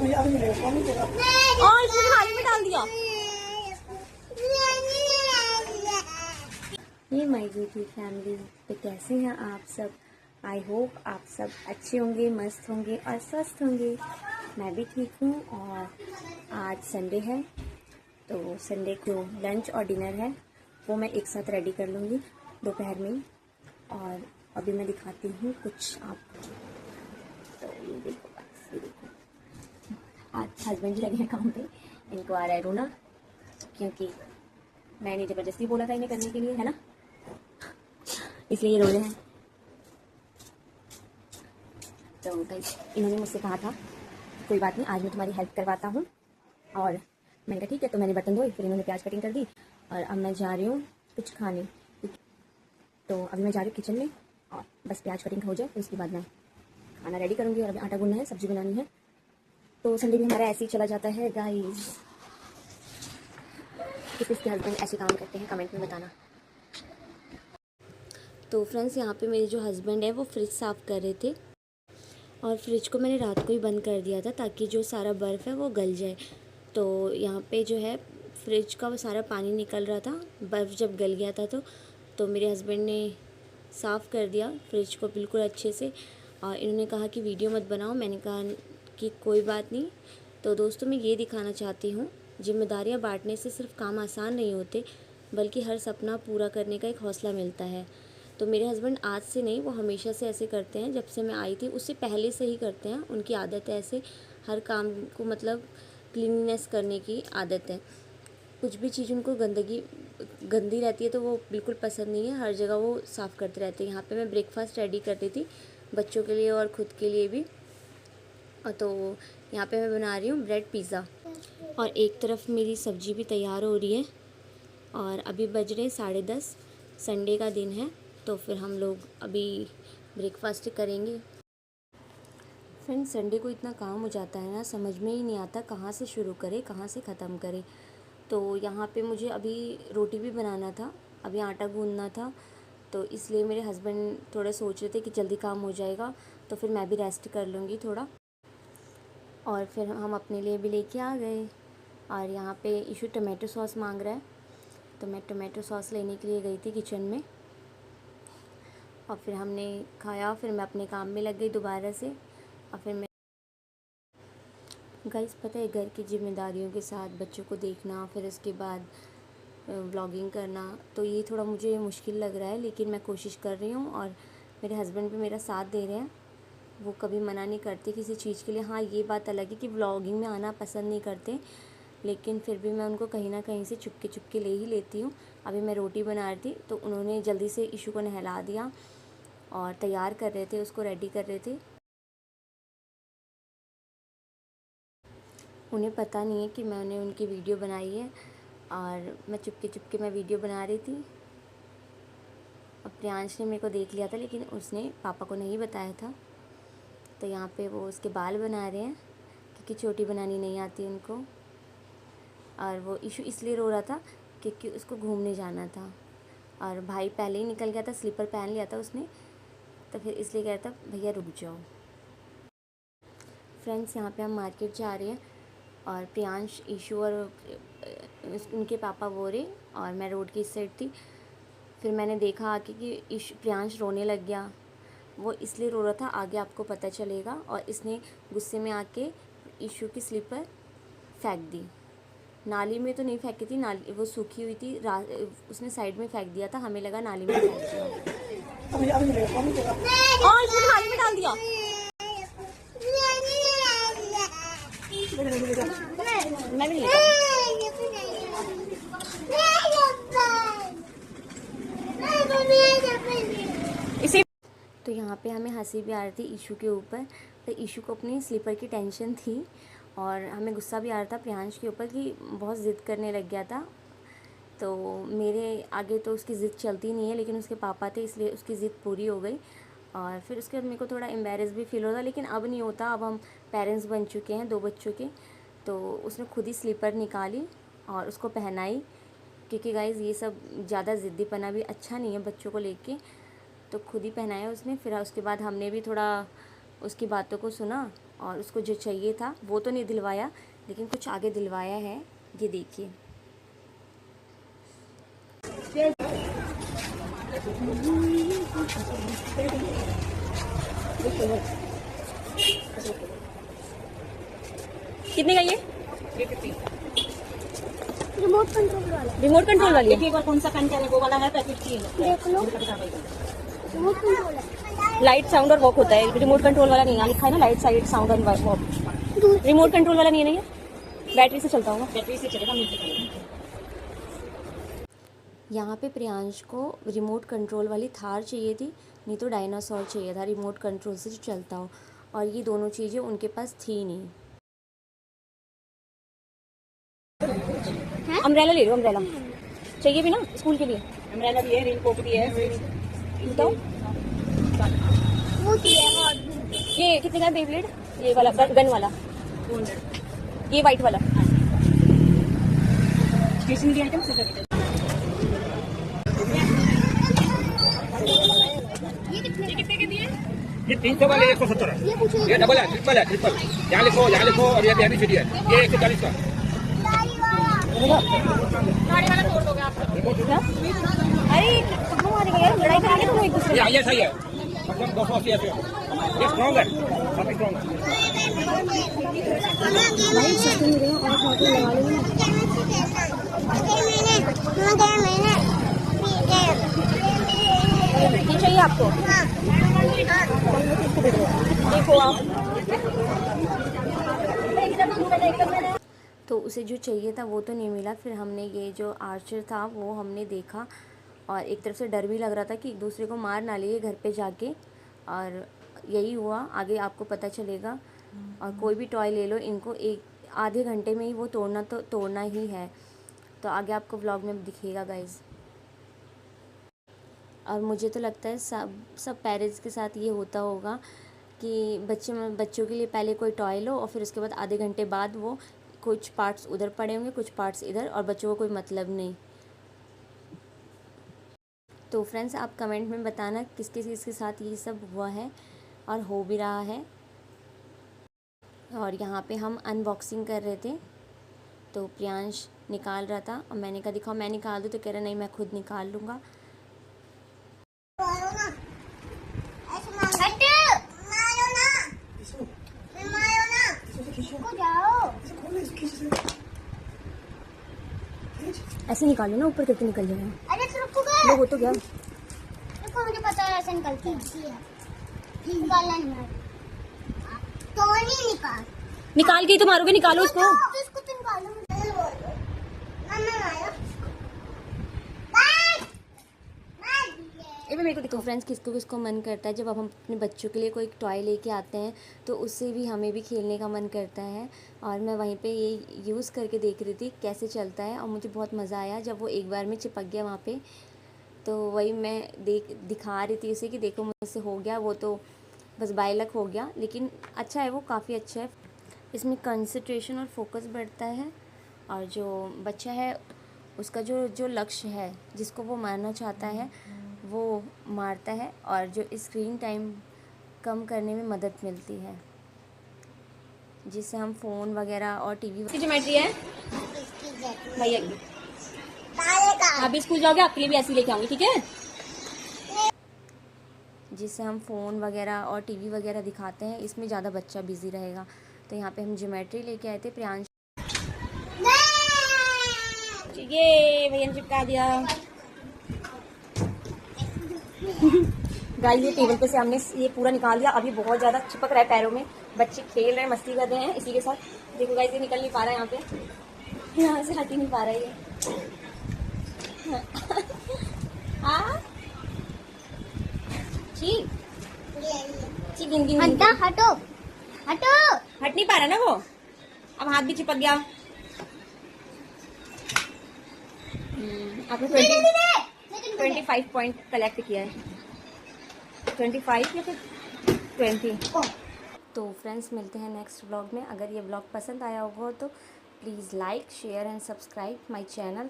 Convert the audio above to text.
और इसने थाली में डाल दिया। ये माय ब्यूटी फैमिली, तो कैसे हैं आप सब? आई होप आप सब अच्छे होंगे, मस्त होंगे और स्वस्थ होंगे। मैं भी ठीक हूँ। और आज संडे है, तो संडे को लंच और डिनर है, वो मैं एक साथ रेडी कर लूँगी दोपहर में। और अभी मैं दिखाती हूँ कुछ आपको। तो ये देखो, बस ये देखो, आज हस्बैंड जी लगे हैं काम पे। इनको आ रहा है रोना, क्योंकि मैंने ज़बरदस्ती बोला था इन्हें करने के लिए, है ना, इसलिए ये रो रहे हैं। तो गाइस, इन्होंने मुझसे कहा था कोई बात नहीं, आज मैं तुम्हारी हेल्प करवाता हूँ। और मैंने कहा ठीक है, तो मैंने बर्तन धोए, फिर इन्होंने प्याज कटिंग कर दी। और अब मैं जा रही हूँ कुछ खाने। तो अभी मैं जा रही हूँ किचन में, और बस प्याज कटिंग हो जाए, फिर उसके बाद मैं खाना रेडी करूँगी। और अभी आटा गूंदना है, सब्जी बनानी है। तो संडे भी हमारा ऐसे ही चला जाता है गाइस। किसके हस्बैंड ऐसे काम करते हैं, कमेंट में बताना। तो फ्रेंड्स, यहाँ पे मेरे जो हस्बैंड है वो फ्रिज साफ़ कर रहे थे, और फ्रिज को मैंने रात को ही बंद कर दिया था ताकि जो सारा बर्फ़ है वो गल जाए। तो यहाँ पे जो है फ्रिज का वो सारा पानी निकल रहा था, बर्फ़ जब गल गया था तो मेरे हस्बैंड ने साफ़ कर दिया फ्रिज को बिल्कुल अच्छे से। और इन्होंने कहा कि वीडियो मत बनाओ, मैंने कहा कि कोई बात नहीं। तो दोस्तों, मैं ये दिखाना चाहती हूँ, जिम्मेदारियाँ बांटने से सिर्फ काम आसान नहीं होते, बल्कि हर सपना पूरा करने का एक हौसला मिलता है। तो मेरे हस्बैंड आज से नहीं, वो हमेशा से ऐसे करते हैं। जब से मैं आई थी उससे पहले से ही करते हैं, उनकी आदत है ऐसे हर काम को, मतलब क्लीनिनेस करने की आदत है। कुछ भी चीज़ उनको गंदी रहती है तो वो बिल्कुल पसंद नहीं है, हर जगह वो साफ़ करते रहते हैं। यहाँ पे मैं ब्रेकफास्ट रेडी कर रही थी बच्चों के लिए और ख़ुद के लिए भी। तो यहाँ पे मैं बना रही हूँ ब्रेड पिज़्ज़ा, और एक तरफ मेरी सब्ज़ी भी तैयार हो रही है। और अभी बज रहे 10:30, संडे का दिन है, तो फिर हम लोग अभी ब्रेकफास्ट करेंगे। फ्रेंड्स, संडे को इतना काम हो जाता है ना, समझ में ही नहीं आता कहाँ से शुरू करें, कहाँ से ख़त्म करें। तो यहाँ पे मुझे अभी रोटी भी बनाना था, अभी आटा गूंदना था, तो इसलिए मेरे हस्बैंड थोड़ा सोच रहे थे कि जल्दी काम हो जाएगा, तो फिर मैं भी रेस्ट कर लूँगी थोड़ा। और फिर हम अपने लिए भी लेके आ गए। और यहाँ पे इशू टमाटो सॉस मांग रहा है, तो मैं टमाटो सॉस लेने के लिए गई थी किचन में। और फिर हमने खाया, फिर मैं अपने काम में लग गई दोबारा से। और फिर मैं गाइस, पता है, घर की जिम्मेदारियों के साथ बच्चों को देखना, फिर उसके बाद व्लॉगिंग करना, तो ये थोड़ा मुझे मुश्किल लग रहा है, लेकिन मैं कोशिश कर रही हूँ। और मेरे हस्बैंड भी मेरा साथ दे रहे हैं, वो कभी मना नहीं करते किसी चीज़ के लिए। हाँ, ये बात अलग है कि व्लॉगिंग में आना पसंद नहीं करते, लेकिन फिर भी मैं उनको कहीं ना कहीं से चुपके चुपके ले ही लेती हूँ। अभी मैं रोटी बना रही थी, तो उन्होंने जल्दी से इशू को नहला दिया और तैयार कर रहे थे, उसको रेडी कर रहे थे। उन्हें पता नहीं है कि मैंने उनकी वीडियो बनाई है, और मैं चुपके चुपके मैं वीडियो बना रही थी। अब प्रियांश ने मेरे को देख लिया था, लेकिन उसने पापा को नहीं बताया था। तो यहाँ पे वो उसके बाल बना रहे हैं, क्योंकि चोटी बनानी नहीं आती उनको। और वो इशू इसलिए रो रहा था क्योंकि उसको घूमने जाना था, और भाई पहले ही निकल गया था, स्लीपर पहन लिया था उसने, तो फिर इसलिए कह रहा था भैया रुक जाओ। फ्रेंड्स, यहाँ पे हम मार्केट जा रहे हैं, और प्रियांश, इशू और उनके पापा वो रहे, और मैं रोड की इस साइड थी। फिर मैंने देखा आके कि प्रियांश रोने लग गया। वो इसलिए रो रहा था, आगे आपको पता चलेगा। और इसने गुस्से में आके इशू की स्लीपर फेंक दी। नाली में तो नहीं फेंकी थी, नाली वो सूखी हुई थी, उसने साइड में फेंक दिया था, हमें लगा नाली में फेंक दिया, और इसने थाली में डाल दिया। मैं भी नहीं इसे। तो यहाँ पे हमें हंसी भी आ रही थी इशू के ऊपर। तो इशू को अपनी स्लीपर की टेंशन थी, और हमें गुस्सा भी आ रहा था प्रियांश के ऊपर कि बहुत ज़िद करने लग गया था। तो मेरे आगे तो उसकी ज़िद चलती नहीं है, लेकिन उसके पापा थे इसलिए उसकी ज़िद पूरी हो गई। और फिर उसके बाद मेरे को थोड़ा एम्बेरस भी फील होता, लेकिन अब नहीं होता, अब हम पेरेंट्स बन चुके हैं 2 बच्चों के। तो उसने खुद ही स्लीपर निकाली और उसको पहनाई, क्योंकि गाइज़ ये सब ज़्यादा ज़िद्दीपना भी अच्छा नहीं है बच्चों को लेके। तो खुद ही पहनाया उसने। फिर उसके बाद हमने भी थोड़ा उसकी बातों को सुना, और उसको जो चाहिए था वो तो नहीं दिलवाया, लेकिन कुछ आगे दिलवाया है। ये देखिए। कितने का ये? रिमोट कंट्रोल वाला। रिमोट कंट्रोल वाली देखिए एक बार कौन सा पेन है, वो वाला है पैकेट की देख लो। रिमोट कंट्रोल है। लाइट साउंड और वॉक होता है। रिमोट कंट्रोल वाला नहीं है, लिखा है ना लाइट साइड साउंड और वॉक। रिमोट कंट्रोल वाला नहीं है ना ये? बैटरी से चलता होगा। बैटरी से चलेगा, म्यूजिक। यहाँ पे प्रियांश को रिमोट कंट्रोल वाली थार चाहिए थी, नहीं तो डायनासोर चाहिए था रिमोट कंट्रोल से जो चलता हो, और ये दोनों चीज़ें उनके पास थी नहीं। अम्ब्रेला ले लो, अम्ब्रेला चाहिए भी ना स्कूल के लिए। अम्ब्रेला भी है, रेनकोट भी है। बताओ वो भी है। ये कितने का है बेब्लेड? ये वाला गन वाला, 200। ये वाइट वाला। स्टेशनरी आइटम से करके ये कितने के दिए? ये 300 वाले 170 है। ये डबल है, ट्रिपल है, ट्रिपल। यहाँ लिखो और ये भी फ्री है। ये 140 का। गाड़ी वाला तोड़ दोगे आप? अरे कहाँ मारेंगे यार, लड़ाई करेंगे तुम एक दूसरे। ये आइए सही है, मतलब 280 ऐसे। ये स्ट्रॉन्ग है, काफी स्ट्रॉन्ग है। भाई सस्ते मिल रहे हैं और फोटो लगा लेंगे। ये चाहिए आपको? देखो आप, तो उसे जो चाहिए था वो तो नहीं मिला। फिर हमने ये जो आर्चर था वो हमने देखा, और एक तरफ से डर भी लग रहा था कि एक दूसरे को मार ना लिए घर पे जाके, और यही हुआ। आगे आपको पता चलेगा। और कोई भी टॉय ले लो, इनको एक आधे घंटे में ही वो तोड़ना ही है। तो आगे आपको व्लॉग में दिखेगा गाइज़। और मुझे तो लगता है सब पेरेंट्स के साथ ये होता होगा कि बच्चों के लिए पहले कोई टॉय लो, और फिर उसके बाद आधे घंटे बाद वो कुछ पार्ट्स उधर पड़े होंगे, कुछ पार्ट्स इधर, और बच्चों को कोई मतलब नहीं। तो फ्रेंड्स, आप कमेंट में बताना किसके साथ ये सब हुआ है और हो भी रहा है। और यहाँ पे हम अनबॉक्सिंग कर रहे थे, तो प्रियांश निकाल रहा था, और मैंने कहा दिखाओ मैं निकाल दूँ, तो कह रहा नहीं मैं खुद निकाल लूँगा। ऐसे निकालो ना, ऊपर करके निकल जाएगा। अरे रुको, वो हो तो गया। रुको, मुझे पता है ऐसे निकलती है। निकालना नहीं, तो नहीं निकाल के ही तो मारोगे, निकालो उसको। इसको तो निकालो। तो फ्रेंड्स, किसको मन करता है जब हम अपने बच्चों के लिए कोई टॉय लेके आते हैं तो उससे भी हमें भी खेलने का मन करता है। और मैं वहीं पे ये यूज़ करके देख रही थी कैसे चलता है, और मुझे बहुत मज़ा आया जब वो एक बार में चिपक गया वहाँ पे। तो वही मैं दिखा रही थी उसे कि देखो मुझसे हो गया, वो तो बस बाय लक हो गया, लेकिन अच्छा है, वो काफ़ी अच्छा है। इसमें कंसंट्रेशन और फोकस बढ़ता है, और जो बच्चा है उसका जो लक्ष्य है, जिसको वो मारना चाहता है, वो मारता है, और जो स्क्रीन टाइम कम करने में मदद मिलती है, जिससे हम फ़ोन वगैरह और टीवी। ज्योमेट्री है भैया की। आप भी स्कूल जाओगे, आपके लिए भी ऐसी लेके आऊँगी, ठीक है? जिससे हम फ़ोन वगैरह और टीवी वगैरह दिखाते हैं, इसमें ज़्यादा बच्चा बिजी रहेगा। तो यहाँ पे हम ज्योमेट्री लेके आए थे। प्रियांश ये भैया ने चिपका दिया। गाइस, ये टेबल पे से हमने ये पूरा निकाल दिया। अभी बहुत ज़्यादा चिपक रहा है पैरों में, बच्चे खेल रहे हैं, मस्ती कर रहे हैं इसी के साथ। देखो गाइस, ये निकल नहीं पा रहा है, यहाँ से हट ही नहीं पा रहा है ये। हटो हटो, हट नहीं पा रहा ना वो, अब हाथ भी चिपक गया। आपने 25 पॉइंट कलेक्ट किया है, 25 या फिर 20। तो फ्रेंड्स, मिलते हैं नेक्स्ट व्लॉग में। अगर ये व्लॉग पसंद आया होगा तो please like, share and subscribe my channel.